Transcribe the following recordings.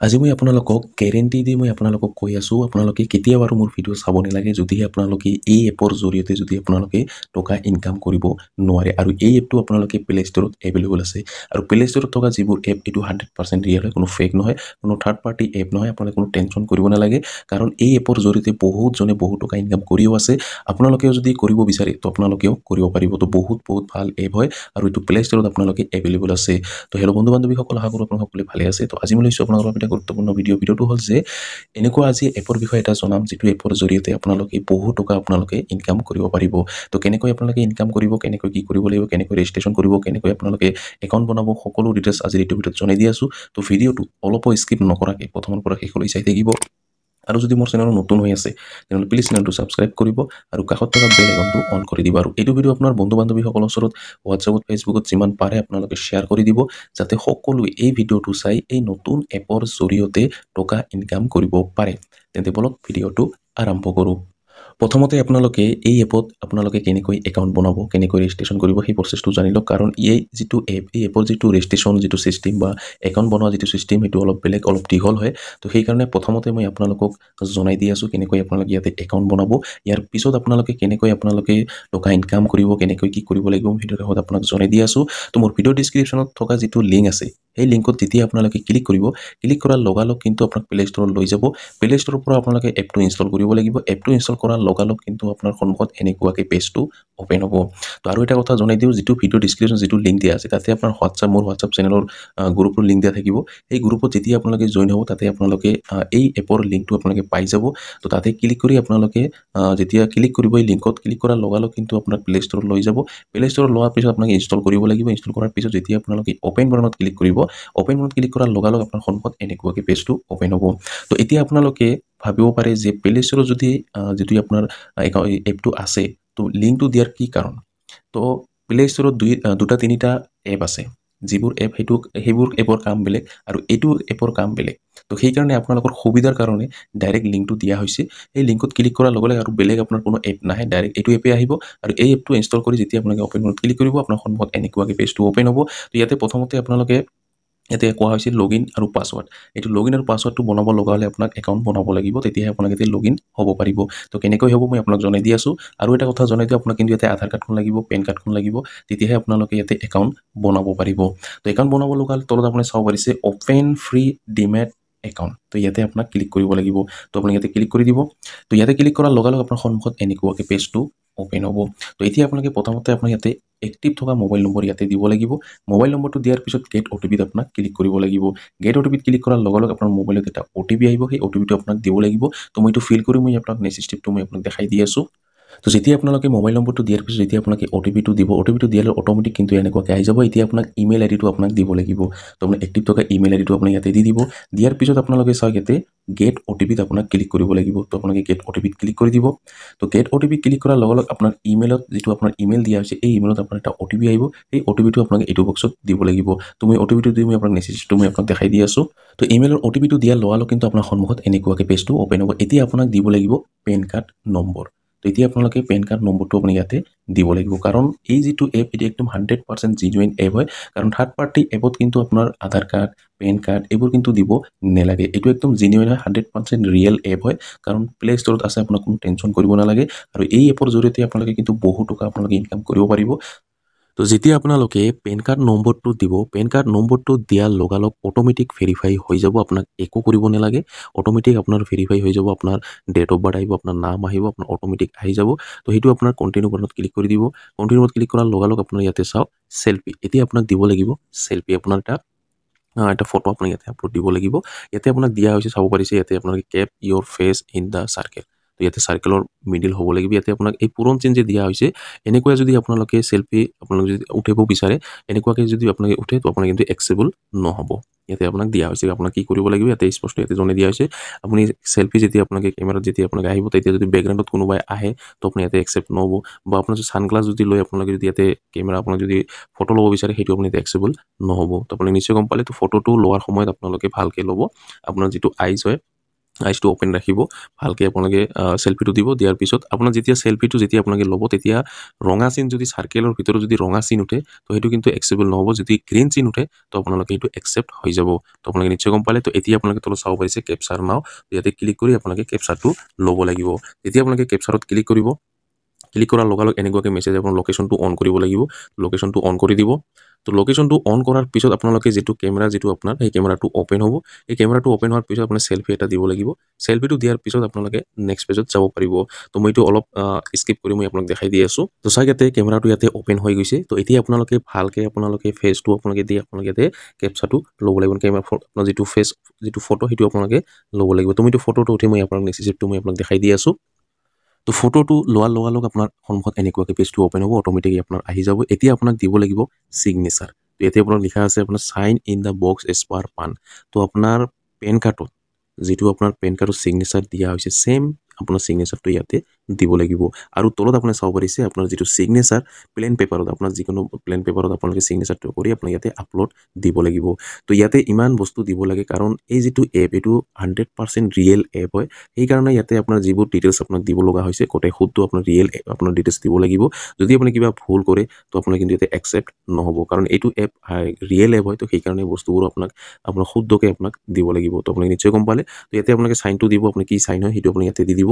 আজি মই আপোনালোকক গ্যাৰেণ্টি দি মই আপোনালোকক কৈ আছোঁ আপোনালোকে কেতিয়াও আৰু মোৰ ভিডিঅ' চাব নালাগে যদিহে আপোনালোকে এই এপৰ জৰিয়তে যদি আপোনালোকে টকা ইনকাম কৰিব নোৱাৰে আৰু এই এপটো আপোনালোকে প্লে ষ্টৰত এভেইলেবল আছে আৰু প্লে ষ্টৰত থকা যিবোৰ এপ এইটো 100% ৰিয়েল হয় কোনো ফেক নহয় কোনো থাৰ্ড পাৰ্টি এপ নহয় আপোনালোকে কোনো টেনশ্যন কৰিব নালাগে কাৰণ এই এপৰ জৰিয়তে বহুতজনে বহুত টকা ইনকাম কৰিও আছে আপোনালোকেও যদি কৰিব বিচাৰে তো আপোনালোকেও কৰিব পাৰিব তো বহুত ভাল এপ হয় আৰু এইটো প্লে ষ্টৰত আপোনালোকে এভেইলেবল আছে তো হেল্ল' বন্ধু বান্ধৱীসকল আশা কৰোঁ আপোনালোক সকলোৱে ভালে আছে তো আজি মই লৈছোঁ আপোনালোকৰ এটা গুৰুত্বপূৰ্ণ ভিডিঅ'টো হ'ল যে এনেকুৱা আজি এপৰ বিষয়ে এটা জনাম যিটো এপৰ জৰিয়তে আপোনালোকে বহু টকা আপোনালোকে ইনকাম কৰিব পাৰিব তো কেনেকৈ আপোনালোকে ইনকাম কৰিব কেনেকৈ কি কৰিব লাগিব কেনেকৈ ৰেজিষ্ট্ৰেশ্যন কৰিব কেনেকৈ আপোনালোকে একাউণ্ট বনাব সকলো ডিটেইলছ আজি এইটো ভিডিঅ'ত জনাই দি আছোঁ তো ভিডিঅ'টো অলপো স্কিপ নকৰাকৈ প্ৰথমৰ পৰা শেষলৈ চাই থাকিব আৰু যদি মোৰ চেনেল নতুন হৈ আছে তেনেহ'লে প্লিজ চেনেলটো ছাবস্ক্ৰাইব কৰিব আৰু কাষত থকা বেল আইকনটো অন কৰি দিব আৰু এইটো ভিডিঅ' আপোনাৰ বন্ধু বান্ধৱীসকলৰ ওচৰত হোৱাটছএপত ফেচবুকত যিমান পাৰে আপোনালোকে শ্বেয়াৰ কৰি দিব যাতে সকলোৱে এই ভিডিঅ'টো চাই এই নতুন এপৰ জৰিয়তে টকা ইনকাম কৰিব পাৰে তেন্তে বলক ভিডিঅ'টো আৰম্ভ কৰোঁ প্ৰথমতে আপোনালোকে এই এপত আপোনালোকে কেনেকৈ একাউণ্ট বনাব কেনেকৈ ৰেজিষ্ট্ৰেশ্যন কৰিব সেই প্ৰচেছটো জানি লওক কাৰণ এই যিটো এপ এই এপৰ যিটো ৰেজিষ্ট্ৰেশ্যন যিটো ছিষ্টেম বা একাউণ্ট বনোৱা যিটো ছিষ্টেম সেইটো অলপ বেলেগ অলপ দীঘল হয় তো সেইকাৰণে প্ৰথমতে মই আপোনালোকক জনাই দি আছোঁ কেনেকৈ আপোনালোকে ইয়াতে একাউণ্ট বনাব ইয়াৰ পিছত আপোনালোকে কেনেকৈ আপোনালোকে টকা ইনকাম কৰিব কেনেকৈ কি কৰিব লাগিব ভিডিঅ'ৰ শেষত আপোনাক জনাই দি আছোঁ তো মোৰ ভিডিঅ' ডিছক্ৰিপশ্যনত থকা যিটো লিংক আছে সেই লিংকত যেতিয়া আপোনালোকে ক্লিক কৰিব ক্লিক কৰাৰ লগালগ কিন্তু আপোনাক প্লে ষ্টৰত লৈ যাব প্লে ষ্টৰৰ পৰা আপোনালোকে এপটো ইনষ্টল কৰিব লাগিব এপটো ইনষ্টল কৰাৰ লগালগ কিন্তু আপোনাৰ সন্মুখত এনেকুৱাকৈ পেজটো অ'পেন হ'ব তো আৰু এটা কথা জনাই দিওঁ যিটো ভিডিঅ' ডিছক্ৰিপশ্যন যিটো লিংক দিয়া আছে তাতে আপোনাৰ মোৰ হোৱাটছআপ চেনেলৰ গ্ৰুপৰ লিংক দিয়া থাকিব এই গ্ৰুপত যেতিয়া আপোনালোকে জইন হ'ব তাতে আপোনালোকে এই এপৰ লিংকটো আপোনালোকে পাই যাব তো তাতে ক্লিক কৰি আপোনালোকে যেতিয়া ক্লিক কৰিব এই লিংকত ক্লিক কৰাৰ লগালগ কিন্তু আপোনাক প্লে ষ্টৰত লৈ যাব প্লে ষ্টৰত লোৱাৰ পিছত আপোনাক ইনষ্টল কৰিব লাগিব ইনষ্টল কৰাৰ পিছত যেতিয়া আপোনালোকে অ'পেন বাটনত ক্লিক কৰিব অ'পেন বাটনত ক্লিক কৰাৰ লগালগ আপোনাৰ সন্মুখত এনেকুৱাকৈ পেজটো অ'পেন হ'ব তো এতিয়া আপোনালোকে ভাবিব পাৰে যে প্লে ষ্টৰত যদি যিটো আপোনাৰ এপটো আছে তো লিংকটো দিয়াৰ কি কাৰণ তো প্লে ষ্টৰত দুটা তিনিটা এপ আছে যিবোৰ এপ সেইবোৰ এপৰ কাম বেলেগ আৰু এইটো এপৰ কাম বেলেগ তো সেইকাৰণে আপোনালোকৰ সুবিধাৰ কাৰণে ডাইৰেক্ট লিংকটো দিয়া হৈছে এই লিংকত ক্লিক কৰাৰ লগে লগে আৰু বেলেগ আপোনাৰ কোনো এপ নাহে ডাইৰেক্ট এইটো এপে আহিব আৰু এই এপটো ইনষ্টল কৰি যেতিয়া আপোনালোকে অ'পেন বাটনত ক্লিক কৰিব আপোনাৰ সন্মুখত এনেকুৱাকৈ পেজটো অ'পেন হ'ব তো ইয়াতে প্ৰথমতে আপোনালোকে ইয়াতে কোৱা হৈছে লগইন আৰু পাছৱৰ্ড এইটো লগইন আৰু পাছৱৰ্ডটো বনাব লগা হ'লে আপোনাক একাউণ্ট বনাব লাগিব তেতিয়াহে আপোনাক ইয়াতে লগইন হ'ব পাৰিব তো কেনেকৈ হ'ব মই আপোনাক জনাই দি আছোঁ আৰু এটা কথা জনাই দিওঁ আপোনাক কিন্তু ইয়াতে আধাৰ কাৰ্ডখন লাগিব পেন কাৰ্ডখন লাগিব তেতিয়াহে আপোনালোকে ইয়াতে একাউণ্ট বনাব পাৰিব তো একাউণ্ট বনাব লগা হ'লে তলত আপুনি চাব পাৰিছে অ'পেন ফ্ৰী ডিমেট একাউণ্ট তো ইয়াতে আপোনাক ক্লিক কৰিব লাগিব তো আপুনি ইয়াতে ক্লিক কৰি দিব তো ইয়াতে ক্লিক কৰাৰ লগালগ আপোনাৰ সন্মুখত এনেকুৱাকৈ পেজটো অ'পেন হ'ব তো এতিয়া আপোনালোকে প্ৰথমতে আপোনাৰ ইয়াতে এক্টিভ থকা মোবাইল নম্বৰ ইয়াতে দিব লাগিব মোবাইল নম্বৰটো দিয়াৰ পিছত গেট অ'টিপিত আপোনাক ক্লিক কৰিব লাগিব গেট অ'টিপিত ক্লিক কৰাৰ লগে লগে আপোনাৰ মোবাইলত এটা অ'টিপি আহিব সেই অ'টিপিটো আপোনাক দিব লাগিব তো মই এইটো ফিল কৰি মই আপোনাক নেক্সট ষ্টেপটো মই আপোনাক দেখাই দি আছোঁ তো যেতিয়া আপোনালোকে মোবাইল নম্বৰটো দিয়াৰ পিছত যেতিয়া আপোনালোকে অ'টিপিটো দিব অ'টিপিটো দিয়ালে অট'মেটিক কিন্তু এনেকুৱাকৈ আহি যাব এতিয়া আপোনাক ইমেইল আইডিটো আপোনাক দিব লাগিব তো আপোনাৰ এক্টিভ থকা ইমেইল আইডিটো আপুনি ইয়াতে দি দিব দিয়াৰ পিছত আপোনালোকে চাওক ইয়াতে গেট অ'টিপিত আপোনাক ক্লিক কৰিব লাগিব তো আপোনালোকে গেট অ'টিপিত ক্লিক কৰি দিব তো গেট অ'টিপি ক্লিক কৰাৰ লগে লগে আপোনাৰ ইমেইলত যিটো আপোনাৰ ইমেইল দিয়া হৈছে এই ইমেইলত আপোনাৰ এটা অ'টিপি আহিব এই অ'টিপিটো আপোনাক এইটো বক্সত দিব লাগিব তো মই অ'টিপিটো দি মই আপোনাক মেছেজটো মই আপোনাক দেখাই দি আছোঁ তো ইমেইলৰ অ'টিপিটো দিয়াৰ লগালগ কিন্তু আপোনাৰ সন্মুখত এনেকুৱাকৈ পেজটো অ'পেন হ'ব এতিয়া আপোনাক দিব লাগিব পেন কাৰ্ড নম্বৰ তো এতিয়া আপোনালোকে পেন কাৰ্ড নম্বৰটো আপুনি ইয়াতে দিব লাগিব কাৰণ এই যিটো এপ এটি একদম 100% জেনুইন এপ হয় কাৰণ থাৰ্ড পাৰ্টি এপত কিন্তু আপোনাৰ আধাৰ কাৰ্ড পেন কাৰ্ড এইবোৰ কিন্তু দিব নালাগে এইটো একদম জেনুইন হয় 100% ৰিয়েল এপ হয় কাৰণ প্লে ষ্টৰত আছে আপোনাক কোনো টেনশ্যন কৰিব নালাগে আৰু এই এপৰ জৰিয়তে আপোনালোকে কিন্তু বহু টকা আপোনালোকে ইনকাম কৰিব পাৰিব তো যেতিয়া আপোনালোকে পেন কাৰ্ড নম্বৰটো দিব পেন কাৰ্ড নম্বৰটো দিয়াৰ লগালগ অট'মেটিক ভেৰিফাই হৈ যাব আপোনাক একো কৰিব নালাগে অট'মেটিক আপোনাৰ ভেৰিফাই হৈ যাব আপোনাৰ ডেট অফ বাৰ্থ আহিব আপোনাৰ নাম আহিব আপোনাৰ অট'মেটিক আহি যাব তো সেইটো আপোনাৰ কণ্টিনিউ বাটনত ক্লিক কৰি দিব কণ্টিনিউ বাটনত ক্লিক কৰাৰ লগালগ আপোনাৰ ইয়াতে চাওক চেল্ফি এতিয়া আপোনাক দিব লাগিব চেল্ফি আপোনাৰ এটা ফটো আপোনাক ইয়াতে আপলোড দিব লাগিব ইয়াতে আপোনাক দিয়া হৈছে চাব পাৰিছে ইয়াতে আপোনালোকে keep your face in the circle তো ইয়াতে চাৰ্কেলৰ মিডিল হ'ব লাগিব ইয়াতে আপোনাক এই পুৰণ চিন যে দিয়া হৈছে এনেকুৱা যদি আপোনালোকে চেল্ফি আপোনালোকে যদি উঠিব বিচাৰে এনেকুৱাকৈ যদি আপোনালোকে উঠে তো আপোনাৰ কিন্তু একচেবল নহ'ব ইয়াতে আপোনাক দিয়া হৈছে আপোনাক কি কৰিব লাগিব ইয়াতে স্পষ্ট ইয়াতে জনাই দিয়া হৈছে আপুনি চেল্ফি যেতিয়া আপোনালোকে কেমেৰাত যেতিয়া আপোনালোকে আহিব তেতিয়া যদি বেকগ্ৰাউণ্ডত কোনোবাই আহে তো আপুনি ইয়াতে একচেপ্ট নহ'ব বা আপোনাৰ যদি ছানগ্লাছ যদি লৈ আপোনালোকে যদি ইয়াতে কেমেৰা আপোনাক যদি ফটো ল'ব বিচাৰে সেইটো আপুনি একচেবল নহ'ব তো আপুনি নিশ্চয় গম পালে তো ফটোটো লোৱাৰ সময়ত আপোনালোকে ভালকৈ ল'ব আপোনাৰ যিটো আইজ হয় আইচটো ওপেন ৰাখিব ভালকৈ আপোনালোকে চেল্ফিটো দিব দিয়াৰ পিছত আপোনাৰ যেতিয়া চেল্ফিটো যেতিয়া আপোনালোকে ল'ব তেতিয়া ৰঙা চিন যদি চাৰ্কেলৰ ভিতৰত যদি ৰঙা চিন উঠে তো সেইটো কিন্তু একচেপ্টেবল নহ'ব যদি গ্ৰীণ চিন উঠে তো আপোনালোকে সেইটো একচেপ্ট হৈ যাব তো আপোনালোকে নিশ্চয় গম পালে তো এতিয়া আপোনালোকে তলত চাব পাৰিছে কেপচাৰ নাও ইয়াতে ক্লিক কৰি আপোনালোকে কেপচাৰটো ল'ব লাগিব যেতিয়া আপোনালোকে কেপচাৰত ক্লিক কৰিব ক্লিক কৰাৰ লগে লগে এনেকুৱাকৈ মেছেজ আপোনাৰ লোকেশ্যনটো অন কৰিব লাগিব লোকেশ্যনটো অন কৰি দিব তো লোকেশ্যনটো অন কৰাৰ পিছত আপোনালোকে যিটো কেমেৰা যিটো আপোনাৰ সেই কেমেৰাটো অ'পেন হ'ব এই কেমেৰাটো অ'পেন হোৱাৰ পিছত আপোনাৰ চেল্ফি এটা দিব লাগিব চেল্ফিটো দিয়াৰ পিছত আপোনালোকে নেক্সট পেজত যাব পাৰিব তো মই এইটো অলপ স্কিপ কৰি মই আপোনাক দেখাই দি আছোঁ তো চাই ইয়াতে কেমেৰাটো ইয়াতে অ'পেন হৈ গৈছে তো এতিয়া আপোনালোকে ভালকৈ আপোনালোকে ফেচটো আপোনালোকে দি আপোনালোকে ইয়াতে কেপচাৰটো ল'ব লাগিব কেমেৰা আপোনাৰ যিটো ফেচ যিটো ফটো সেইটো আপোনালোকে ল'ব লাগিব তো মই এইটো ফটোটো উঠি মই আপোনাক নেক্সট ষ্টেপটো মই আপোনাক দেখাই দি আছোঁ তো ফটোটো লোৱাৰ লগালগ আপোনাৰ সন্মুখত এনেকুৱাকৈ পেজটো অ'পেন হ'ব অট'মেটিকলি আপোনাৰ আহি যাব এতিয়া আপোনাক দিব লাগিব চিগনেচাৰ তো ইয়াতে আপোনাৰ লিখা আছে আপোনাৰ sign in the box as per পান তো আপোনাৰ পেন কাৰ্ডত যিটো আপোনাৰ পেন কাৰ্ডৰ চিগনেচাৰ দিয়া হৈছে ছেম আপোনাৰ চিগনেচাৰটো ইয়াতে দিব লাগিব আৰু তলত আপুনি চাব পাৰিছে আপোনাৰ যিটো চিগনেচাৰ প্লেন পেপাৰত আপোনাৰ যিকোনো প্লেন পেপাৰত আপোনালোকে চিগনেচাৰটো কৰি আপুনি ইয়াতে আপলোড দিব লাগিব তো ইয়াতে ইমান বস্তু দিব লাগে কাৰণ এই যিটো এপ এইটো 100% ৰিয়েল এপ হয় সেইকাৰণে ইয়াতে আপোনাৰ যিবোৰ ডিটেইলছ আপোনাক দিব লগা হৈছে গোটেই শুদ্ধ আপোনাৰ ৰিয়েল আপোনাৰ ডিটেইলছ দিব লাগিব যদি আপুনি কিবা ভুল কৰে তো আপোনাৰ কিন্তু ইয়াতে একচেপ্ট নহ'ব কাৰণ এইটো এপ ৰিয়েল এপ হয় তো সেইকাৰণে বস্তুবোৰ আপোনাৰ শুদ্ধকৈ আপোনাক দিব লাগিব তো আপোনাক নিশ্চয় গম পালে তো ইয়াতে আপোনালোকে চাইনটো দিব আপুনি কি চাইন হয় সেইটো আপুনি ইয়াতে দি দিব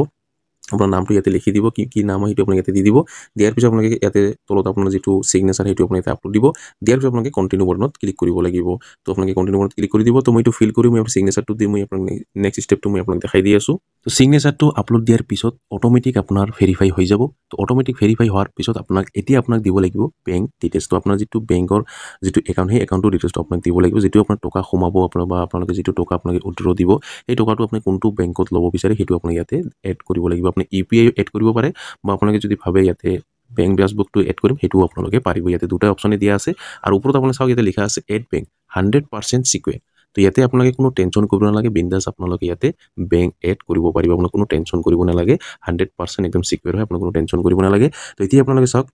আপোনাৰ নামটো ইয়াতে লিখি দিব কি নাম হয় সেইটো আপোনাক ইয়াতে দি দিব দিয়াৰ পিছত আপোনালোকে ইয়াতে তলত আপোনাৰ যিটো চিগনেচাৰ সেইটো আপুনি ইয়াতে আপলোড দিব দিয়াৰ পিছত আপোনালোকে কণ্টিনিউ বাটনত ক্লিক কৰিব লাগিব তো আপোনালোকে কণ্টিনিউ বাটনত ক্লিক কৰি দিব তো মই এইটো ফিল কৰি মই আপোনাৰ চিগনেচাৰটো দি মই আপোনাক নেক্সট ষ্টেপটো মই আপোনাক দেখাই দি আছোঁ তো চিগনেচাৰটো আপলোড দিয়াৰ পিছত অট'মেটিক আপোনাৰ ভেৰিফাই হৈ যাব তো অট'মেটিক ভেৰিফাই হোৱাৰ পিছত আপোনাক দিব লাগিব বেংক ডিটেইলছটো আপোনাৰ যিটো বেংকৰ যিটো একাউণ্ট সেই একাউণ্টৰ ডিটেইলছটো আপোনাক দিব লাগিব যিটো আপোনাৰ টকা সোমাব আপোনাৰ বা আপোনালোকে যিটো টকা আপোনালোকে উইথড্ৰ দিব সেই টকাটো আপুনি কোনটো বেংকত ল'ব বিচাৰে সেইটো আপুনি ইয়াতে এড কৰিব লাগিব আপুনি UPI এড কৰিব পাৰে বা আপোনালোকে যদি ভাবে ইয়াতে বেংক পাছবুকটো এড কৰিম সেইটোও আপোনালোকে পাৰিব ইয়াতে দুটা অপশ্যনে দিয়া আছে আৰু ওপৰত আপুনি চাওক ইয়াতে লিখা আছে এড বেংক 100% সিকিউৰ তো ইয়াতে আপোনালোকে কোনো টেনশ্যন কৰিব নালাগে বিন্দাছ আপোনালোকে ইয়াতে বেংক এড কৰিব পাৰিব আপোনাক কোনো টেনশ্যন কৰিব নালাগে 100% একদম সিকিউৰ হয় আপোনাক কোনো টেনশ্যন কৰিব নালাগে তো এতিয়া আপোনালোকে চাওক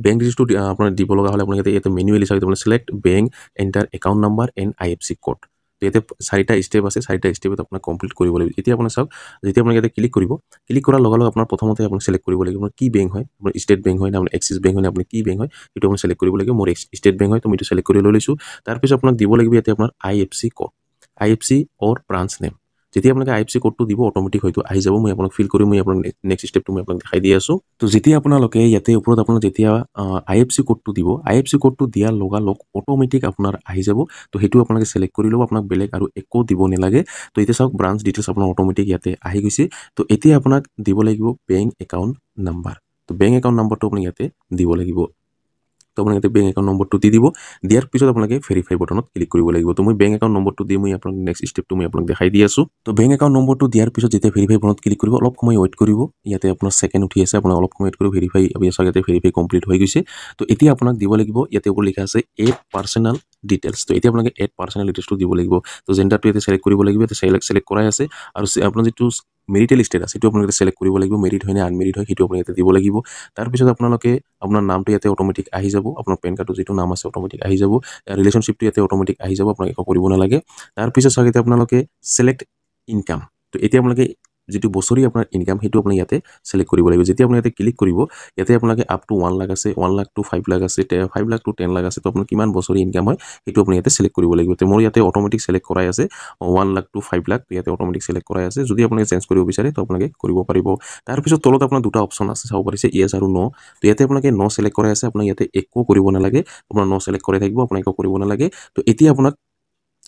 বেংক ডিটেইলছটো আপোনাৰ দিব লগা হ'লে আপোনালোকে ইয়াতে মেনুৱেলি চাওক আপোনাৰ select bank enter account number and IFSC code তো ইয়াতে 4টা ষ্টেপ আছে 4টা ষ্টেপত আপোনাক কমপ্লিট কৰিব লাগিব এতিয়া আপোনাৰ চাওক যেতিয়া আপোনাক ইয়াতে ক্লিক কৰিব ক্লিক কৰাৰ লগে লগে আপোনাৰ প্ৰথমতে আপুনি চিলেক্ট কৰিব লাগিব আপোনাৰ কি বেংক হয় আপোনাৰ ষ্টেট বেংক হয় না আপোনাৰ এক্সিছ বেংক হয় না আপুনি কি বেংক হয় সেইটো আপুনি চিলেক্ট কৰিব লাগিব মোৰ ষ্টেট বেংক হয় তো মই এইটো চিলেক্ট কৰি লৈ লৈছোঁ তাৰপিছত আপোনাক দিব লাগিব ইয়াতে আপোনাৰ IFSC কোড IFSC অৰ ব্ৰাঞ্চ নেম যেতিয়া আপোনালোকে IFSC কোডটো দিব অট'মেটিক হয়তো আহি যাব মই আপোনাক ফিল কৰি মই আপোনাক নেক্সট ষ্টেপটো মই আপোনাক দেখাই দি আছোঁ তো যেতিয়া আপোনালোকে ইয়াতে ওপৰত আপোনাক যেতিয়া IFSC কোডটো দিব IFSC কোডটো দিয়াৰ লগালগ অট'মেটিক আপোনাৰ আহি যাব তো সেইটো আপোনালোকে চিলেক্ট কৰি ল'ব আপোনাক বেলেগ আৰু একো দিব নালাগে তো এতিয়া চাওক ব্ৰাঞ্চ ডিটেইলছ আপোনাৰ অট'মেটিক ইয়াতে আহি গৈছে তো এতিয়া আপোনাক দিব লাগিব বেংক একাউণ্ট নাম্বাৰ তো বেংক একাউণ্ট নাম্বাৰটো আপুনি ইয়াতে দিব লাগিব তো আপোনাক ইয়াতে বেংক একাউণ্ট নম্বৰটো দি দিব দিয়াৰ পিছত আপোনালোকে ভেৰিফাই বটনত ক্লিক কৰিব লাগিব তো মই বেংক একাউণ্ট নম্বৰটো দি মই আপোনাক নেক্সট ষ্টেপটো মই আপোনাক দেখাই দি আছোঁ তো বেংক একাউণ্ট নম্বৰটো দিয়াৰ পিছত যেতিয়া ভেৰিফাই বটনত ক্লিক কৰিব অলপ সময় ৱেইট কৰিব ইয়াতে আপোনাৰ ছেকেণ্ড উঠি আছে আপোনাৰ অলপ সময় ৱেইট কৰিব ভেৰিফাই ইয়াতে ভেৰিফাই কমপ্লিট হৈ গৈছে তো এতিয়া আপোনাক দিব লাগিব ইয়াতে ওপৰত লিখা আছে এড পাৰ্চনেল ডিটেইলছ তো এতিয়া আপোনালোকে এড পাৰ্চনেল ডিটেইলছটো দিব লাগিব তো জেণ্ডাৰটো ইয়াতে চিলেক্ট কৰিব লাগিব ইয়াতে চিলেক্ট কৰাই আছে আৰু আপোনাৰ যিটো মেৰিটেল ষ্টেটাছ সেইটো আপোনালোকে চিলেক্ট কৰিব লাগিব মেৰিড হয় নে আনমেৰিড হয় সেইটো আপুনি ইয়াতে দিব লাগিব তাৰপিছত আপোনালোকে আপোনাৰ নামটো ইয়াতে অট'মেটিক আহি যাব আপোনাৰ পেন কাৰ্ডৰ যিটো নাম আছে অট'মেটিক আহি যাব ৰিলেশ্যনশ্বিপটো ইয়াতে অট'মেটিক আহি যাব আপোনাক একো কৰিব নালাগে তাৰপিছত চাওক এতিয়া আপোনালোকে চিলেক্ট ইনকাম তো এতিয়া আপোনালোকে যিটো বছৰি আপোনাৰ ইনকাম সেইটো আপুনি ইয়াতে চিলেক্ট কৰিব লাগিব যেতিয়া আপুনি ইয়াতে ক্লিক কৰিব ইয়াতে আপোনালোকে আপ টু 1 লাখ আছে 1 লাখ টু 5 লাখ আছে 5 লাখ টু 10 লাখ আছে তো আপোনাৰ কিমান বছৰি ইনকাম হয় সেইটো আপুনি ইয়াতে চিলেক্ট কৰিব লাগিব তো মোৰ ইয়াতে অট'মেটিক চিলেক্ট কৰাই আছে 1 লাখ টু 5 লাখ ইয়াতে অট'মেটিক চিলেক্ট কৰাই আছে যদি আপোনালোকে চেঞ্জ কৰিব বিচাৰে তো আপোনালোকে কৰিব পাৰিব তাৰপিছত তলত আপোনাৰ দুটা অপশ্যন আছে চাব পাৰিছে ইয়েছ আৰু ন তো ইয়াতে আপোনালোকে ন চিলেক্ট কৰাই আছে আপোনাক ইয়াতে একো কৰিব নালাগে আপোনাৰ ন চিলেক্ট কৰাই থাকিব আপোনাক একো কৰিব নালাগে তো এতিয়া আপোনাক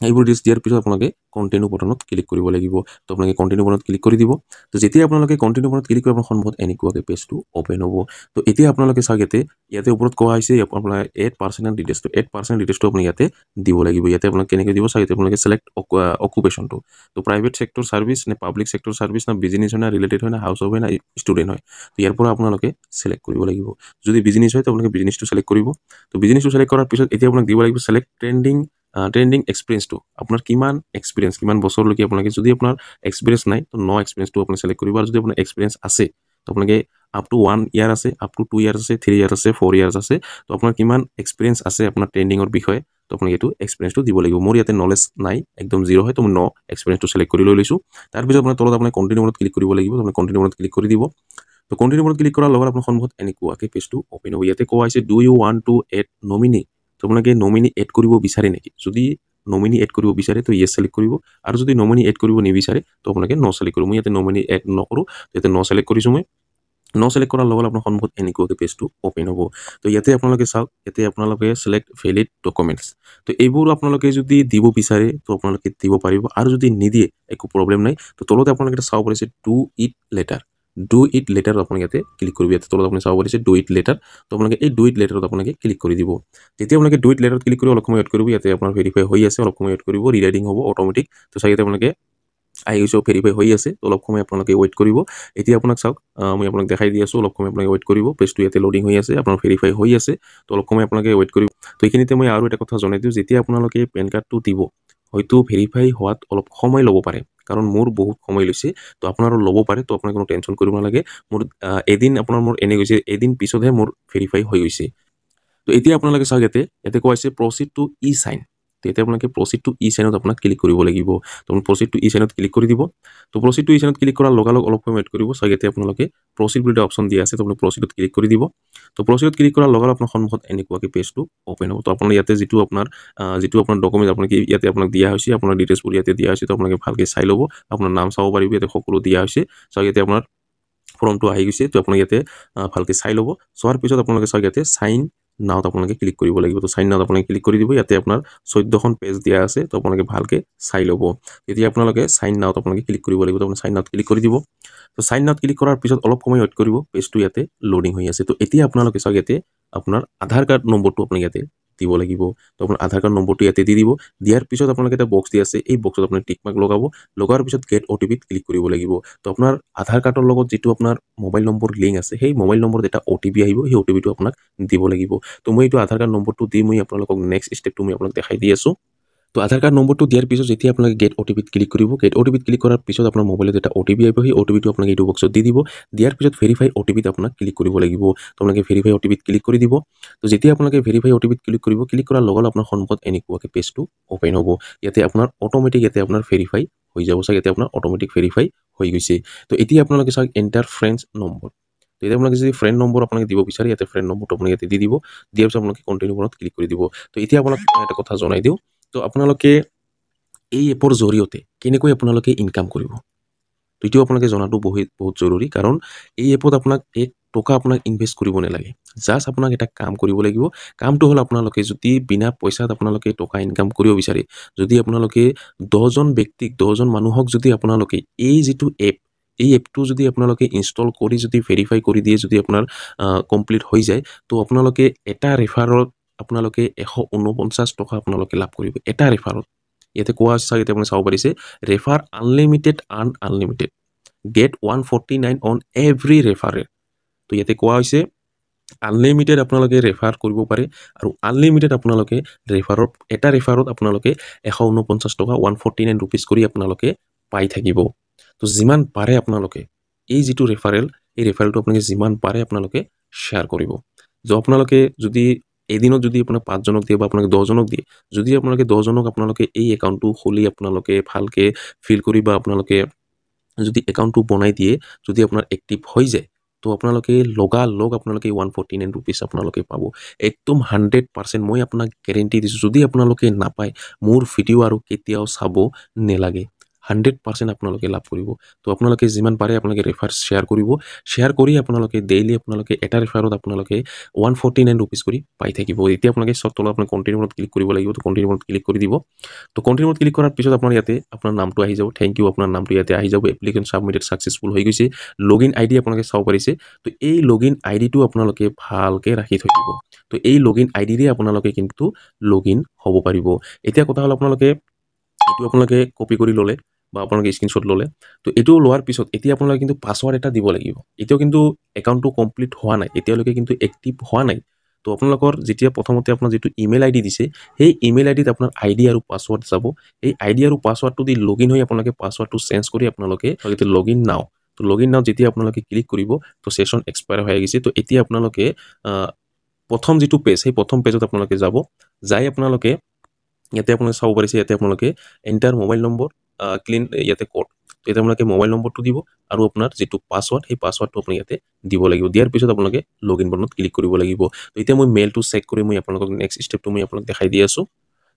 এইবোৰ ডিটেইলছ দিয়াৰ পিছত আপোনালোকে কণ্টিনিউ বটনত ক্লিক কৰিব লাগিব তো আপোনালোকে কণ্টিনিউ বটনত ক্লিক কৰি দিব তো যেতিয়া আপোনালোকে কণ্টিনিউ বটনত ক্লিক কৰিব আপোনাৰ সন্মুখত এনেকুৱাকৈ পেজটো অ'পেন হ'ব তো এতিয়া আপোনালোকে চাওক ইয়াতে ওপৰত কোৱা হৈছে আপোনাৰ এড পাৰ্চনেল ডিটেইলছটো এড পাৰ্চনেল ডিটেইলছটো আপুনি ইয়াতে দিব লাগিব ইয়াতে আপোনাক কেনেকৈ দিব চাওক ইয়াতে আপোনালোকে চিলেক্ট অকুপেশ্যনটো তো প্ৰাইভেট ছেক্টৰ ছাৰ্ভিচ নে পাব্লিক ছেক্টৰ ছাৰ্ভিচ না বিজনেছ হয় না ৰিলেটেড হয় না হাউচ হয় না ষ্টুডেণ্ট হয় তো ইয়াৰ পৰা আপোনালোকে চিলেক্ট কৰিব লাগিব যদি বিজনেছ হয় তো আপোনালোকে বিজনেছটো চিলেক্ট কৰিব তো বিজনেছটো চিলেক্ট কৰাৰ পিছত এতিয়া আপোনাক দিব লাগিব চিলেক্ট ট্ৰেণ্ডিং এক্সপিৰিয়েঞ্চটো আপোনাৰ কিমান এক্সপিৰিয়েঞ্চ কিমান বছৰলৈকে আপোনালোকে যদি আপোনাৰ এক্সপিৰিয়েঞ্চ নাই তো ন এক্সপিৰিয়েঞ্চটো আপুনি চিলেক্ট কৰিব আৰু যদি আপোনাৰ এক্সপিৰিয়েঞ্চ আছে তো আপোনালোকে আপ টু 1 ইয়াৰ আছে, আপ টু 2 ইয়াৰ্ছ আছে, 3 ইয়াৰ্ছ আছে, 4 ইয়াৰ্ছ আছে। তো আপোনাৰ কিমান এক্সপিৰিয়েঞ্চ আছে আপোনাৰ ট্ৰেণ্ডিঙৰ বিষয়ে, তো আপোনাক এইটো এক্সপিৰিয়েঞ্চটো দিব লাগিব। মোৰ ইয়াতে নলেজ নাই, একদম জিৰ' হয়, তো মই এক্সপিৰিয়েঞ্চটো চিলেক্ট কৰি লৈ লৈছোঁ। তাৰপিছত আপোনাৰ তলত আপোনাৰ কণ্টিনিউ মনত ক্লিক কৰিব লাগিব, আপুনি কণ্টিনিউ মনত ক্লিক কৰি দিব। তো কণ্টিনিউ মনত ক্লিক কৰাৰ লগত আপোনাৰ সন্মুখত এনেকুৱাকৈ পেজটো অ'পেন হ'ব। ইয়াতে কোৱা হৈছে do you want to add nominee, তো আপোনালোকে নমিনি এড কৰিব বিচাৰে নেকি? যদি নমিনি এড কৰিব বিচাৰে তো ইয়েছ চিলেক্ট কৰিব, আৰু যদি নমিনি এড কৰিব নিবিচাৰে তো আপোনালোকে ন' চিলেক্ট কৰিব। মই ইয়াতে নমিনি এড নকৰোঁ, ইয়াতে ন' চিলেক্ট কৰিছোঁ। মই ন' চিলেক্ট কৰাৰ লগত আপোনাৰ সন্মুখত এনেকুৱাকৈ পেজটো অ'পেন হ'ব। তো ইয়াতে আপোনালোকে চাওক, ইয়াতে আপোনালোকে চিলেক্ট ভেলিড ডকুমেণ্টছ, তো এইবোৰ আপোনালোকে যদি দিব বিচাৰে তো আপোনালোকে দিব পাৰিব, আৰু যদি নিদিয়ে একো প্ৰব্লেম নাই। তো তলতে আপোনালোকে চাব পাৰিছে do it letter, do it letter আপোনাক ইয়াতে ক্লিক কৰিব। ইয়াতে তলত আপুনি চাব পাৰিছে ডু ইট লেটাৰ, তো আপোনালোকে এই ডু ইট লেটাৰত আপোনালোকে ক্লিক কৰি দিব। যেতিয়া আপোনালোকে ডু ইট লেটাৰত ক্লিক কৰি অলপ সময় ৱেইট কৰিব, ইয়াতে আপোনাৰ ভেৰিফাই হৈ আছে, অলপ সময় ৱেইট কৰিব, ৰিৰাইডিং হ'ব অট'মেটিক। তো চাগে আপোনালোকে আহি গৈছে, ভেৰিফাই হৈ আছে, তো অলপ সময় আপোনালোকে ৱেইট কৰিব। এতিয়া আপোনাক চাওক, মই আপোনাক দেখাই দি আছোঁ, অলপ সময় আপোনালোকে ৱেইট কৰিব। পেজটো ইয়াতে লোডিং হৈ আছে, আপোনাৰ ভেৰিফাই হৈ আছে, তো অলপ সময় আপোনালোকে ৱেইট কৰিব। তো এইখিনিতে মই আৰু এটা কথা জনাই দিওঁ, যেতিয়া আপোনালোকে পেন কাৰ্ডটো দিব, হয়তো ভেৰিফাই হোৱাত অলপ সময় ল'ব পাৰে, কাৰণ মোৰ বহুত সময় লৈছে, তো আপোনাৰো ল'ব পাৰে। তো আপোনাৰ কোনো টেনশ্যন কৰিব নালাগে। মোৰ এদিন আপোনাৰ মোৰ এনে গৈছে, এদিন পিছতহে মোৰ ভেৰিফাই হৈ গৈছে। তো এতিয়া আপোনালোকে চাওক, ইয়াতে কোৱা হৈছে প্ৰচিড টু ই চাইন। তো এতিয়া আপোনালোকে প্ৰচিড টু ই চাইনত আপোনাক ক্লিক কৰিব লাগিব। তো প্ৰচিড টু ই চাইনত ক্লিক কৰি দিব। তো প্ৰচিড টু ই চাইনত ক্লিক কৰাৰ লগালগ অলপ সময় ৱেইট কৰিব। চাওক ইয়াতে আপোনালোকে প্ৰচিড বুলি এটা অপশ্যন দিয়া আছে, তো আপুনি প্ৰচিডত ক্লিক কৰি দিব। তো প্ৰচিডত ক্লিক কৰাৰ লগালগ আপোনাৰ সন্মুখত এনেকুৱাকৈ পেজটো অ'পেন হ'ব। তো আপোনাৰ ইয়াতে যিটো আপোনাৰ ডকুমেণ্ট আপোনাক ইয়াতে আপোনাক দিয়া হৈছে, আপোনাৰ ডিটেইলছবোৰ ইয়াতে দিয়া হৈছে, তো আপোনালোকে ভালকৈ চাই ল'ব। আপোনাৰ নাম চাব পাৰিব, ইয়াতে সকলো দিয়া হৈছে। চাওক ইয়াতে আপোনাৰ ফৰ্মটো আহি গৈছে, তো আপোনাক ইয়াতে ভালকৈ চাই ল'ব। চোৱাৰ পিছত আপোনালোকে চাওক ইয়াতে চাইন নাওত আপোনালোকে ক্লিক কৰিব লাগিব। তো চাইন নাওত আপোনালোকে ক্লিক কৰি দিব। ইয়াতে আপোনাৰ 14খন পেজ দিয়া আছে, তো আপোনালোকে ভালকৈ চাই ল'ব। এতিয়া আপোনালোকে চাইন নাওত আপোনালোকে ক্লিক কৰিব লাগিব, তো আপুনি চাইন নাওত ক্লিক কৰি দিব। তো চাইন নাওত ক্লিক কৰাৰ পিছত অলপ সময় ৱেইট কৰিব, পেজটো ইয়াতে লোডিং হৈ আছে। তো এতিয়া আপোনালোকে চাওক, ইয়াতে আপোনাৰ আধাৰ কাৰ্ড নম্বৰটো আপুনি ইয়াতে দিব লাগিব। তো আপোনাৰ আধাৰ কাৰ্ড নম্বৰটো ইয়াতে দি দিব। দিয়াৰ পিছত আপোনালোকে এটা বক্স দিয়া আছে, এই বক্সত আপুনি টিক মাৰ্ক লগাব। লগাৰ পিছত গেট অ'টিপিত ক্লিক কৰিব লাগিব। তো আপোনাৰ আধাৰ কাৰ্ডৰ লগত যিটো আপোনাৰ মোবাইল নম্বৰ লিংক আছে, সেই মোবাইল নম্বৰত এটা অ'টিপি আহিব, সেই অ'টিপিটো আপোনাক দিব লাগিব। তো মই এইটো আধাৰ কাৰ্ড নম্বৰটো দি মই আপোনালোকক নেক্সট ষ্টেপটো মই আপোনাক দেখাই দি আছোঁ। তো আধাৰ কাৰ্ড নম্বৰটো দিয়াৰ পিছত যেতিয়া আপোনালোকে গেট অ'টিপিত ক্লিক কৰিব, গেট অ'টিপিত ক্লিক কৰাৰ পিছত আপোনাৰ মোবাইলত এটা অ'টিপি আহিব, সেই অ'টিপিটো আপোনাক এইটো বক্সত দি দিব। দিয়াৰ পিছত ভেৰিফাই অ'টিপিত আপোনাক ক্লিক কৰিব লাগিব। তো আপোনালোকে ভেৰিফাই অ'টিপিত ক্লিক কৰি দিব। তো যেতিয়া আপোনালোকে ভেৰিফাই অ'টিপিত ক্লিক কৰিব, ক্লিক কৰাৰ লগে লগে আপোনাৰ সন্মুখত এনেকুৱাকৈ পেজটো অ'পেন হ'ব। ইয়াতে আপোনাৰ অট'মেটিক ইয়াতে আপোনাৰ ভেৰিফাই হৈ যাব। চাওক ইয়াতে আপোনাৰ অট'মেটিক ভেৰিফাই হৈ গৈছে। তো এতিয়া আপোনালোকে চাওক এণ্টাৰ ফ্ৰেণ্ডছ নম্বৰ। তো এতিয়া আপোনালোকে যদি ফ্ৰেণ্ড নম্বৰ আপোনালোকে দিব বিচাৰে, ইয়াতে ফ্ৰেণ্ড নম্বৰটো আপোনালোকে ইয়াতে দি দিব। দিয়াৰ পিছত আপোনালোকে কণ্টিনিউ মনত ক্লিক কৰি দিব। তো এতিয়া আপোনাক এটা কথা জনাই দিওঁ, তো আপোনালোকে এই এপৰ জৰিয়তে কেনেকৈ আপোনালোকে ইনকাম কৰিব, তো এইটো আপোনালোকে জনাটো বহুত জৰুৰী। কাৰণ এই এপত আপোনাক 1 টকা আপোনাক ইনভেষ্ট কৰিব নালাগে। জাষ্ট আপোনাক এটা কাম কৰিব লাগিব। কামটো হ'ল আপোনালোকে যদি বিনা পইচাত আপোনালোকে টকা ইনকাম কৰিব বিচাৰে, যদি আপোনালোকে 10জন ব্যক্তিক 10জন মানুহক যদি আপোনালোকে এই যিটো এপ, এই এপটো যদি আপোনালোকে ইনষ্টল কৰি যদি ভেৰিফাই কৰি দিয়ে, যদি আপোনাৰ কমপ্লিট হৈ যায়, তো আপোনালোকে এটা ৰেফাৰত আপোনালোকে 149 টকা আপোনালোকে লাভ কৰিব, এটা ৰেফাৰত। ইয়াতে কোৱা আছে, ইয়াতে আপুনি চাব পাৰিছে, refer unlimited earn unlimited, get 149 on every referral. তো ইয়াতে কোৱা হৈছে আনলিমিটেড আপোনালোকে ৰেফাৰ কৰিব পাৰে, আৰু আনলিমিটেড আপোনালোকে এটা ৰেফাৰত আপোনালোকে 149 টকা 149 ৰুপিজ কৰি আপোনালোকে পাই থাকিব। তো যিমান পাৰে আপোনালোকে এই যিটো ৰেফাৰেল, এই ৰেফাৰেলটো আপোনালোকে যিমান পাৰে আপোনালোকে শ্বেয়াৰ কৰিব। আপোনালোকে যদি এদিনত যদি আপোনাক 5জনক দিয়ে বা আপোনালোকে 10জনক দিয়ে, যদি আপোনালোকে 10জনক আপোনালোকে এই একাউণ্টটো খুলি আপোনালোকে ভালকৈ ফিল কৰি বা আপোনালোকে যদি একাউণ্টটো বনাই দিয়ে, যদি আপোনাৰ এক্টিভ হৈ যায়, তো আপোনালোকে লগালগ আপোনালোকে 149 ৰুপিজ আপোনালোকে পাব। একদম 100% মই আপোনাক গেৰেণ্টি দিছোঁ। যদি আপোনালোকে নাপায়, মোৰ ভিডিঅ' আৰু কেতিয়াও চাব নালাগে। 100% আপোনালোকে লাভ কৰিব। তো আপোনালোকে যিমান পাৰে আপোনালোকে ৰেফাৰ শ্বেয়াৰ কৰিব। শ্বেয়াৰ কৰি আপোনালোকে ডেইলি আপোনালোকে এটা ৰেফাৰত আপোনালোকে 149 ৰুপিজ কৰি পাই থাকিব। এতিয়া আপোনালোকে চব তলত আপুনি কণ্টিনিউ মনত ক্লিক কৰিব লাগিব। তো কণ্টিনিউ মনত ক্লিক কৰি দিব। তো কণ্টিনিউ মনত ক্লিক কৰাৰ পিছত আপোনাৰ ইয়াতে আপোনাৰ নামটো আহি যাব। থেংক ইউ, আপোনাৰ নামটো ইয়াতে আহি যাব। এপ্লিকেশ্যন ছাবমিটেড ছাকচেছফুল হৈ গৈছে। লগইন আইডি আপোনালোকে চাব পাৰিছে। তো এই লগইন আইডিটো আপোনালোকে ভালকৈ ৰাখি থৈ দিব। তো এই লগইন আইডিৰে আপোনালোকে কিন্তু লগইন হ'ব পাৰিব। এতিয়া কথা হ'ল আপোনালোকে এইটো আপোনালোকে কপি কৰি ল'লে বা আপোনালোকে স্ক্ৰীনশ্বট ল'লে। তো এইটো লোৱাৰ পিছত এতিয়া আপোনালোকে কিন্তু পাছৱৰ্ড এটা দিব লাগিব। এতিয়াও কিন্তু একাউণ্টটো কমপ্লিট হোৱা নাই, এতিয়ালৈকে কিন্তু এক্টিভ হোৱা নাই। তো আপোনালোকৰ যেতিয়া প্ৰথমতে আপোনাৰ যিটো ইমেইল আইডি দিছে, সেই ইমেইল আইডিত আপোনাৰ আইডি আৰু পাছৱৰ্ড যাব। এই আইডি আৰু পাছৱৰ্ডটো দি লগইন হৈ আপোনালোকে পাছৱৰ্ডটো চেঞ্জ কৰি আপোনালোকে লগইন নাও, তো লগইন নাও যেতিয়া আপোনালোকে ক্লিক কৰিব তো সেশন এক্সপায়াৰ হৈ গৈছে তো এতিয়া আপোনালোকে প্ৰথম যিটো পেজ সেই প্ৰথম পেজত আপোনালোকে যাব যাই আপোনালোকে ইয়াতে আপোনালোকে চাব পাৰিছে ইয়াতে আপোনালোকে এন্টাৰ মোবাইল নম্বৰ ক্লিন ইয়াতে কোড তো এটা আপোনালোকে মোবাইল নম্বৰটো দিব আৰু আপোনাৰ যেটো পাসওয়াৰ্ড সেই পাসওয়াৰ্ডটো আপুনি ইয়াতে দিব লাগিব দিয়াৰ পিছত আপোনালোকে লগইন বাটনত ক্লিক কৰিব লাগিব তো এতিয়া মই মেইলটো চেক কৰি মই আপোনালোকক নেক্সট ষ্টেপটো মই আপোনালোক দেখাই দি আছো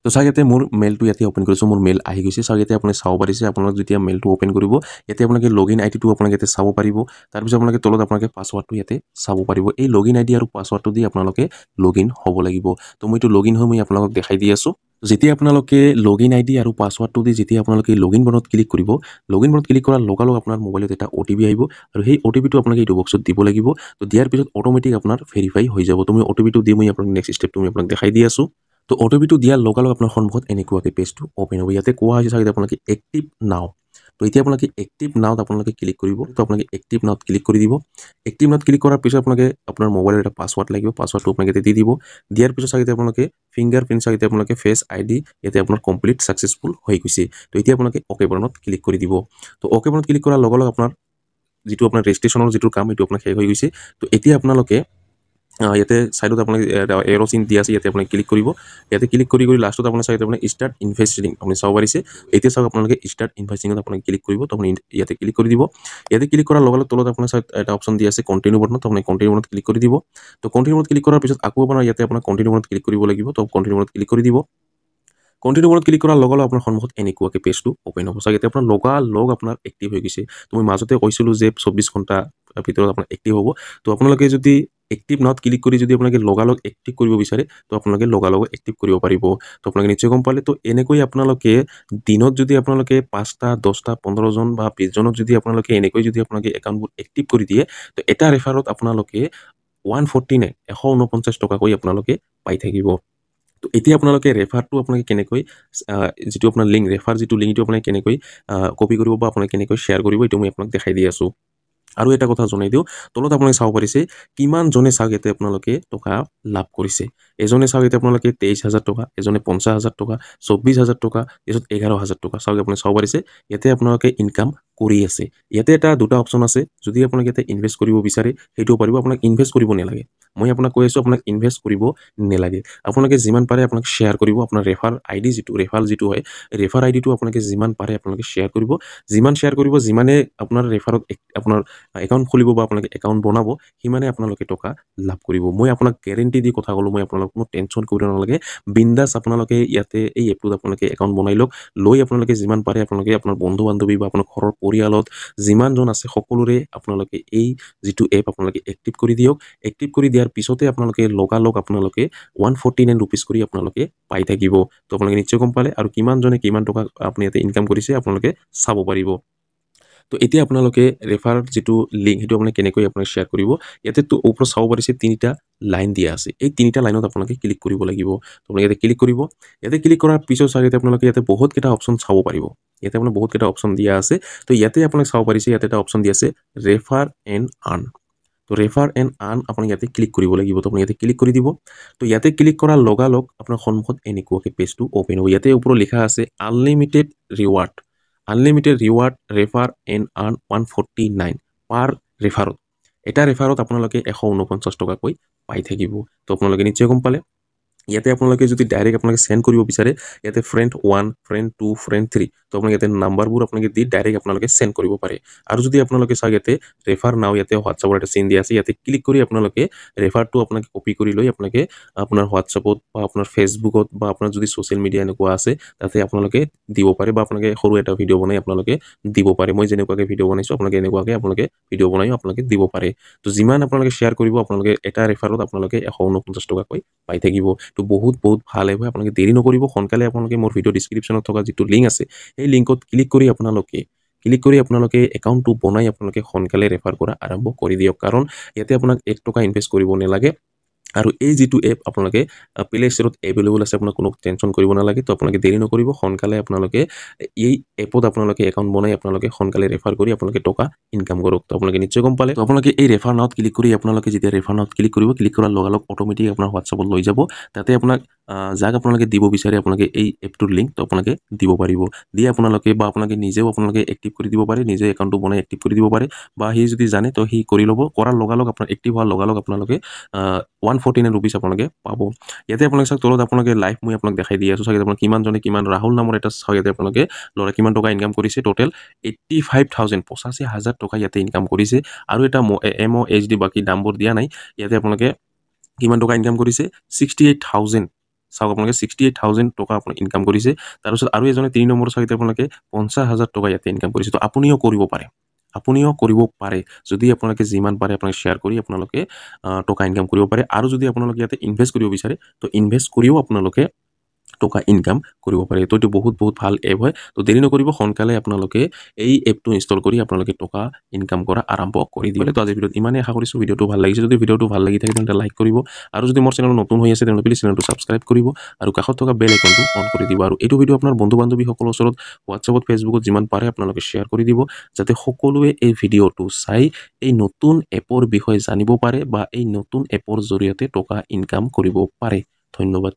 তো চাগে ইয়াতে মোৰ মেইলটো ইয়াতে ওপেন কৰিছো মোৰ মেইল আহি গৈছে চাগে ইয়াতে আপুনি চাব পাৰিছে আপোনালোক যেতিয়া মেইলটো ওপেন কৰিব ইয়াতে আপোনালোকে লগইন আইডিটো আপোনালোকে ইয়াতে চাব পাৰিব তাৰ পিছত আপোনালোকে তলত আপোনালোকে পাসওয়াৰ্ডটো ইয়াতে চাব পাৰিব এই লগইন আইডি আৰু পাসওয়ার্ডটো দি আপোনালোকে লগইন হ'ব লাগিব তো মইটো লগইন হৈ মই আপোনালোকক দেখাই দি আছো যেতিয়া আপোনালোকে লগইন আইডি আৰু পাসওয়াৰ্ডটো দি যেতিয়া আপোনালোকে লগইন বাটনত ক্লিক কৰিব লগইন বাটনত ক্লিক কৰাৰ লগে লগে আপোনাৰ মোবাইলত এটা ওটিপি আহিব আৰু সেই ওটিপিটো আপোনালোকে এই বক্সত দিব লাগিব তো দিয়াৰ পিছত অটোমেটিক আপোনাৰ ভেৰিফাই হৈ যাব তুমি ওটিপিটো দি মই আপোনাক নেক্সট ষ্টেপটো মই আপোনাক দেখাই দি আছো তো ওটিপিটো দিয়াৰ লগে লগে আপোনাৰ সন্মুখত এনেকুৱাকৈ পেজটো ওপেন হ'ব ইয়াতে কোৱা হৈছে চাগে আপোনালোকে এক্টিভ নাও তো এতিয়া আপোনালোকে এক্টিভ নাওত আপোনালোকে ক্লিক কৰিব তো আপোনালোকে এক্টিভ নাওত ক্লিক কৰি দিব এক্টিভ নাওত ক্লিক কৰাৰ পিছত আপোনালোকে আপোনাৰ মোবাইলৰ এটা পাসওয়াৰ্ড লাগিব পাসওয়াৰ্ডটো আপোনালোকে দি দিব দিয়াৰ পিছত চাগে আপোনালোকে ফিংগাৰপ্ৰিন্ট চাগে আপোনালোকে ফেস আইডি ইয়াতে আপোনাৰ কমপ্লিট সাকসেসফুল হৈ গৈছে তো এতিয়া আপোনালোকে ওকে বাটনত ক্লিক কৰি দিব তো ওকে বাটনত ক্লিক কৰাৰ লগে লগে আপোনাৰ যেটো আপোনাৰ ৰেজিষ্ট্ৰেচনৰ যেটো কাম এটো আপোনাৰ শেষ হৈ গৈছে তো এতিয়া আপোনালোকে ইয়াতে সাইডত আপোনালোকে এৰো চিন দিয়া আছে ইয়াতে আপোনালোকে ক্লিক কৰিব ইয়াতে ক্লিক কৰি লাষ্টত আপোনালোকে চাগে আপোনালোকে স্টাৰ্ট ইনভেস্টিং আপুনি চাব পাৰিছে এতিয়া চাওক আপোনালোকে স্টাৰ্ট ইনভেস্টিংত আপোনালোকে ক্লিক কৰিব তো আপুনি ইয়াতে ক্লিক কৰি দিব ইয়াতে ক্লিক কৰাৰ লগে লগে তলত আপোনাৰ চাই এটা অপচন দিয়া আছে কন্টিনিউ বাটনত আপুনি কন্টিনিউ বাটনত ক্লিক কৰি দিব তো কন্টিনিউ বাটনত ক্লিক কৰাৰ পিছত আকৌ আপোনাৰ ইয়াতে আপোনাৰ কন্টিনিউ বাটনত ক্লিক কৰিব লাগিব তো কন্টিনিউ বাটনত ক্লিক কৰি দিব কন্টিনিউ বাটনত ক্লিক কৰাৰ লগে লগে আপোনাৰ সন্মুখত এনেকুৱাকৈ পেজটো ওপেন হ'ব চাগে এতিয়া আপোনাৰ লগ আপোনাৰ এক্টিভ হৈ গৈছে তো মই মাজতে কৈছিলো যে 24 ঘণ্টা ভিতৰত আপোনাৰ এক্টিভ হ'ব তো আপোনালোকে যদি এক্টিভ নাওত ক্লিক কৰি যদি আপোনালোকে লগালগ এক্টিভ কৰিব বিচাৰে তো আপোনালোকে লগালগ এক্টিভ কৰিব পাৰিব তো আপোনালোকে নিশ্চয় গম পালে তো এনেকৈ আপোনালোকে দিনত যদি আপোনালোকে 5টা 10টা 15 জন বা 20 জনক যদি আপোনালোকে এনেকৈ যদি আপোনালোকে একাউণ্টবোৰ এক্টিভ কৰি দিয়ে তো এটা ৰেফাৰত আপোনালোকে 149 টকাকৈ আপোনালোকে পাই থাকিব তো এতিয়া আপোনালোকে ৰেফাৰটো আপোনালোকে কেনেকৈ যেটো আপোনাৰ লিংক ৰেফাৰ যেটো লিংকটো আপোনালোকে কেনেকৈ কপি কৰিব বা আপোনালোকে কেনেকৈ শেয়াৰ কৰিব এটো মই আপোনাক দেখাই দি আছো আৰু এটা কথা জনাই দিও তলত আপোনালোকে চাব পাৰিছে কিমান জনে চাগেতে আপোনালোকে টকা লাভ কৰিছে এজনে চাগেতে আপোনালোকে 23000 টকা এজনে 50000 টকা 24000 টকা এজত 11000 টকা চাগে আপুনি চাব পাৰিছে ইয়াতে আপোনালোকে ইনকাম কৰি আছে ইয়াতে এটা দুটা অপচন আছে যদি আপোনালোকে ইয়াতে ইনভেস্ট কৰিব বিচাৰে হেটো পাৰিব আপোনাক ইনভেস্ট কৰিব নেলাগে মই আপোনাক কৈ আছো আপোনাক ইনভেস্ট কৰিব নেলাগে আপোনালোকে যিমান পাৰে আপোনাক শেয়াৰ কৰিব আপোনাৰ ৰেফাৰ আইডি যেটো ৰেফাৰ যেটো হয় ৰেফাৰ আইডিটো আপোনালোকে যিমান পাৰে আপোনালোকে শেয়াৰ কৰিব যিমান শেয়াৰ কৰিব যিমানে আপোনাৰ ৰেফাৰত আপোনাৰ একাউণ্ট খুলিব বা আপোনালোকে একাউণ্ট বনাব হিমানে আপোনালোকে টকা লাভ কৰিব মই আপোনাক গ্যাৰান্টি দি কথা কলো মই আপোনালোক কোনো টেনচন কৰিব নালাগে বিন্দাস আপোনালোকে ইয়াতে এই এপটোত আপোনালোকে একাউণ্ট বনাই লওক লৈ আপোনালোকে যিমান পাৰে আপোনালোকে আপোনাৰ বন্ধু বান্ধৱী বা আপোনাৰ ঘৰৰ পৰিয়ালত যিমান জন আছে সকলোৰে আপোনালোকে এই যেটো এপ আপোনালোকে এক্টিভ কৰি দিয়ক এক্টিভ কৰি দিয়াৰ পিছতে আপোনালোকে লগালগ আপোনালোকে 149 rupees কৰি আপোনালোকে পাই থাকিব তো আপোনালোকে নিশ্চয় গম পালে আৰু কিমান জনে কিমান টকা আপুনি ইয়াতে ইনকাম কৰিছে আপোনালোকে চাব পাৰিব তো এতিয়া আপোনালোকে ৰেফাৰ যেটো লিংক হেটো আপোনালোকে কেনেকৈ আপোনালোকে শেয়াৰ কৰিব ইয়াতে তো ওপৰত চাব পাৰিছে তিনিটা লাইন দিয়া আছে এই তিনিটা লাইনত আপোনালোকে ক্লিক কৰিব লাগিব তো আপোনালোকে ইয়াতে ক্লিক কৰিব ইয়াতে ক্লিক কৰাৰ পিছত চাগে আপোনালোকে ইয়াতে বহুত কেটা অপচন চাব পাৰিব ইয়াতে আপোনাৰ বহুত কেটা অপচন দিয়া আছে তো ইয়াতে আপোনালোকে চাব পাৰিছে ইয়াতে এটা অপচন দিয়া আছে ৰেফাৰ এণ্ড আৰ্ন তো ৰেফাৰ এণ্ড আৰ্ন আপুনি ইয়াতে ক্লিক কৰিব লাগিব তো আপুনি ইয়াতে ক্লিক কৰি দিব তো ইয়াতে ক্লিক কৰাৰ লগালগ আপোনাৰ সন্মুখত এনেকুৱাকৈ পেজটো ওপেন হ'ব ইয়াতে ওপৰত লিখা আছে আনলিমিটেড ৰিৱাৰ্ড ৰেফাৰ এণ্ড আৰ্ন 149 পাৰ ৰেফাৰত এটা ৰেফাৰত আপোনালোকে 149 টকাকৈ পাই থাকিব তো আপোনালোকে নিশ্চয় গম পালে ইয়াতে আপোনালোকে যদি ডাইৰেক্ট আপোনালোকে সেন্ড কৰিব বিচাৰে ইয়াতে ফ্ৰেন্ড 1 ফ্ৰেন্ড 2 ফ্ৰেন্ড 3 তো আপোনালোকে ইয়াতে নাম্বাৰবোৰ আপোনালোকে দি ডাইৰেক্ট আপোনালোকে সেন্ড কৰিব পাৰে আৰু যদি আপোনালোকে চাগেতে ৰেফাৰ নাও ইয়াতে হোৱাটছআপৰ এটা চিন দিয়া আছে ইয়াতে ক্লিক কৰি আপোনালোকে ৰেফাৰটো আপোনালোকে কপি কৰি লৈ আপোনালোকে আপোনাৰ হোৱাটছআপত বা আপোনাৰ ফেসবুকত বা আপোনাৰ যদি সোশ্যাল মিডিয়া এনেকুৱা আছে তাতে আপোনালোকে দিব পাৰে বা আপোনালোকে সৰু এটা ভিডিও বনাই আপোনালোকে দিব পাৰে মই যেনেকুৱাকে ভিডিও বনাইছো আপোনালোকে এনেকুৱাকে আপোনালোকে ভিডিও বনাই আপোনালোকে দিব পাৰে তো যিমান আপোনালোকে শেয়াৰ কৰিব আপোনালোকে এটা ৰেফাৰত আপোনালোকে 149 টকাকৈ পাই থাকিব তো বহুত ভাল হয় আপোনালোকে দেৰি নকৰিব সোনকালে আপোনালোকে মোৰ ভিডিও ডেসক্ৰিপচনত থকা যেটো লিংক আছে এই লিংকত ক্লিক কৰি আপোনালোকে একাউণ্টটো বনাই আপোনালোকে সোনকালে ৰেফাৰ কৰা আৰম্ভ কৰি দিয়ক কাৰণ ইয়াতে আপোনাক 1 টকা ইনভেস্ট কৰিব নেলাগে আৰু এই যেটো এপ আপোনালোকে প্লে ষ্টৰত এভেইলেবল আছে আপোনাক কোনো টেনচন কৰিব নালাগে তো আপোনালোকে দেৰি নকৰিব সোনকালে আপোনালোকে এই এপত আপোনালোকে একাউণ্ট বনাই আপোনালোকে সোনকালে ৰেফাৰ কৰি আপোনালোকে টকা ইনকাম কৰক তো আপোনালোকে নিশ্চয় গম পালে তো আপোনালোকে এই ৰেফাৰ নাওত ক্লিক কৰি আপোনালোকে যেতিয়া ৰেফাৰ নাওত ক্লিক কৰিব ক্লিক কৰাৰ লগালগ অটোমেটিক আপোনাৰ হোৱাটছআপত লৈ যাব তাতে আপোনাক যাক আপোনালোকে দিব বিচাৰে আপোনালোকে এই এপটোৰ লিংকটো আপোনালোকে দিব পাৰিব দি আপোনালোকে বা আপোনালোকে নিজেও আপোনালোকে এক্টিভ কৰি দিব পাৰে নিজে একাউণ্টটো বনাই এক্টিভ কৰি দিব পাৰে বা সি যদি জানে তো সি কৰি ল'ব কৰাৰ লগালগ আপোনাৰ এক্টিভ হোৱাৰ লগালগ আপোনালোকে 149 ৰুপিজ আপোনালোকে পাব ইয়াতে আপোনালোকে চাওক তলত আপোনালোকে লাইভ মই আপোনাক দেখাই দি আছোঁ চাগে আপোনাক কিমানজনে কিমান ৰাহুল নামৰ এটা চাওক ইয়াতে আপোনালোকে ল'ৰা কিমান টকা ইনকাম কৰিছে টোটেল 85,000 85,000 টকা ইয়াতে ইনকাম কৰিছে আৰু এটা MOHD বাকী দামবোৰ দিয়া নাই ইয়াতে আপোনালোকে কিমান টকা ইনকাম কৰিছে 68,000 চাওক আপোনালোকে 68,000 টকা আপোনাক ইনকাম কৰিছে তাৰপিছত আৰু এজনে 3 নম্বৰ চাইতে আপোনালোকে 50,000 টকা ইয়াতে ইনকাম কৰিছে তো আপুনিও কৰিব পাৰে যদি আপোনালোকে যিমান পাৰে আপোনালোকে শ্বেয়াৰ কৰি আপোনালোকে টকা ইনকাম কৰিব পাৰে আৰু যদি আপোনালোকে ইয়াতে ইনভেষ্ট কৰিব বিচাৰে তো ইনভেষ্ট কৰিও আপোনালোকে টকা ইনকাম কৰিব পাৰে তো এইটো বহুত ভাল এপ হয় তো দেৰি নকৰিব সোনকালে আপোনালোকে এই এপটো ইনষ্টল কৰি আপোনালোকে টকা ইনকাম কৰা আৰম্ভ কৰি দিব তো আজিৰ ভিডিঅ'ত ইমানেই আশা কৰিছোঁ ভিডিঅ'টো ভাল লাগিছে যদি ভিডিঅ'টো ভাল লাগি থাকে তেন্তে লাইক কৰিব আৰু যদি মোৰ চেনেল নতুন হৈ আছে তেন্তে প্লিজ চেনেলটো ছাবস্ক্ৰাইব কৰিব আৰু কাষত থকা বেল আইকনটো অন কৰি দিব আৰু এইটো ভিডিঅ' আপোনাৰ বন্ধু বান্ধৱীসকলৰ ওচৰত হোৱাটছআপত ফেচবুকত যিমান পাৰে আপোনালোকে শ্বেয়াৰ কৰি দিব যাতে সকলোৱে এই ভিডিঅ'টো চাই এই নতুন এপৰ বিষয়ে জানিব পাৰে বা এই নতুন এপৰ জৰিয়তে টকা ইনকাম কৰিব পাৰে ধন্যবাদ